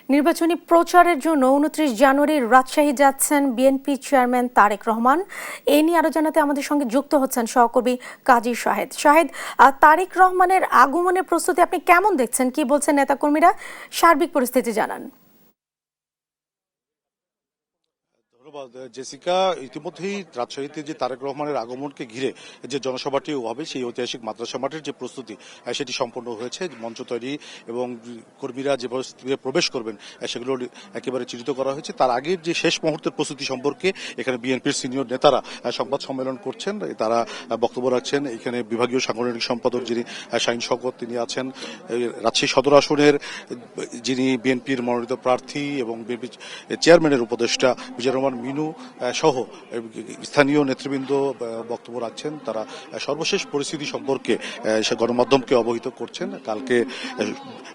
নির্বাচনী প্রচারের জন্য ২৯ জানুয়ারি রাজশাহী যাচ্ছেন বিএনপি চেয়ারম্যান তারেক রহমান। এ নিয়ে আরো জানাতে আমাদের সঙ্গে যুক্ত হচ্ছেন সহকর্মী কাজী শাহেদ। শাহেদ, তারেক রহমানের আগমনের প্রস্তুতি আপনি কেমন দেখছেন, কি বলছেন নেতাকর্মীরা, সার্বিক পরিস্থিতি জানান। ধন্যবাদ জেসিকা। ইতিমধ্যেই রাজশাহীতে যে তারেক রহমানের আগমনকে ঘিরে যে জনসভাটি হবে, সেই ঐতিহাসিক মাদ্রাসা মাঠের যে প্রস্তুতি সেটি সম্পন্ন হয়েছে। মঞ্চ তৈরি এবং কর্মীরা যে পরিস্থিতিতে প্রবেশ করবেন সেগুলো একেবারে চিহ্নিত করা হয়েছে। তার আগের যে শেষ মুহূর্তের প্রস্তুতি সম্পর্কে এখানে বিএনপির সিনিয়র নেতারা সংবাদ সম্মেলন করছেন, তারা বক্তব্য রাখছেন। এখানে বিভাগীয় সাংগঠনিক সম্পাদক যিনি শাহীন শওকত, তিনি আছেন। রাজশাহী সদর আসনের যিনি বিএনপির মনোনীত প্রার্থী এবং বিএনপি চেয়ারম্যানের উপদেষ্টা মিজানুর রহমান মিনু সহ স্থানীয় নেতৃবৃন্দ বক্তব্য রাখছেন। তারা সর্বশেষ পরিস্থিতি সম্পর্কে গণমাধ্যমকে অবহিত করছেন। কালকে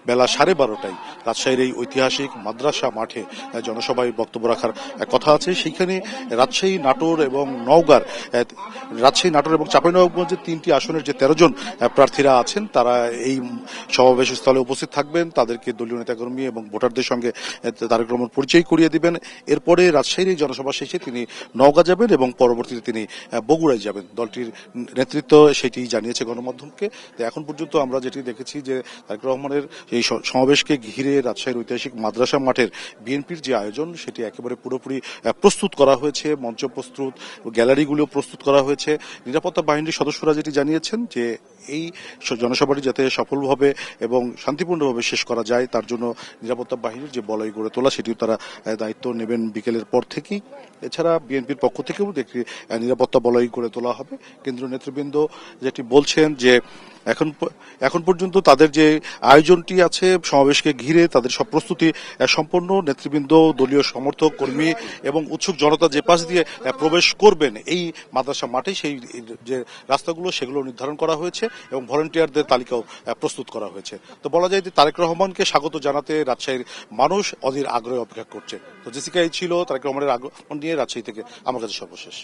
বেলা 12:30টায় রাজশাহীর এই ঐতিহাসিক মাদ্রাসা মাঠে জনসভায় বক্তব্য রাখার কথা আছে। সেইখানে রাজশাহী, নাটোর এবং নওগাঁর চাঁপাইনবাবগঞ্জের 3টি আসনের যে 13 জন প্রার্থীরা আছেন, তারা এই সমাবেশ স্থলে উপস্থিত থাকবেন। তাদেরকে দলীয় নেতাকর্মী এবং ভোটারদের সঙ্গে তারেক রহমান পরিচয় করিয়ে দিবেন। এরপরে রাজশাহীর এই জনসভা শেষে তিনি নওগাঁ যাবেন এবং পরবর্তীতে তিনি বগুড়ায় যাবেন। দলটির নেতৃত্ব সেটি জানিয়েছে গণমাধ্যমকে। এখন পর্যন্ত আমরা যেটি দেখেছি যে তারেক রহমানের এই সমাবেশকে ঘিরে রাজশাহীর ঐতিহাসিক মাদ্রাসা মাঠের বিএনপির যে আয়োজন, সেটি একেবারে পুরোপুরি প্রস্তুত করা হয়েছে। মঞ্চ প্রস্তুত, গ্যালারিগুলো প্রস্তুত করা হয়েছে। নিরাপত্তা বাহিনীর সদস্যরা যেটি জানিয়েছেন যে এই জনসভাটি যাতে সফলভাবে এবং শান্তিপূর্ণভাবে শেষ করা যায়, তার জন্য নিরাপত্তা বাহিনীর যে বলয় গড়ে তোলা, সেটিও তারা দায়িত্ব নেবেন বিকেলের পর থেকেই। এছাড়া বিএনপির পক্ষ থেকেও একটি নিরাপত্তা বলয় গড়ে তোলা হবে। কেন্দ্রীয় নেতৃবৃন্দ যেটি বলছেন যে এখন পর্যন্ত তাদের যে আয়োজনটি আছে সমাবেশকে ঘিরে, তাদের সব প্রস্তুতি সম্পন্ন। নেতৃবৃন্দ, দলীয় সমর্থক, কর্মী এবং উৎসুক জনতা যে পাশ দিয়ে প্রবেশ করবেন এই মাদ্রাসা মাঠে, সেই যে রাস্তাগুলো সেগুলো নির্ধারণ করা হয়েছে এবং ভলান্টিয়ারদের তালিকাও প্রস্তুত করা হয়েছে। তো বলা যায় যে তারেক রহমানকে স্বাগত জানাতে রাজশাহীর মানুষ অধীর আগ্রহে অপেক্ষা করছে। তো জেসিকা, এই ছিল তারেক রহমানের আগমন নিয়ে রাজশাহী থেকে আমার কাছে সর্বশেষ।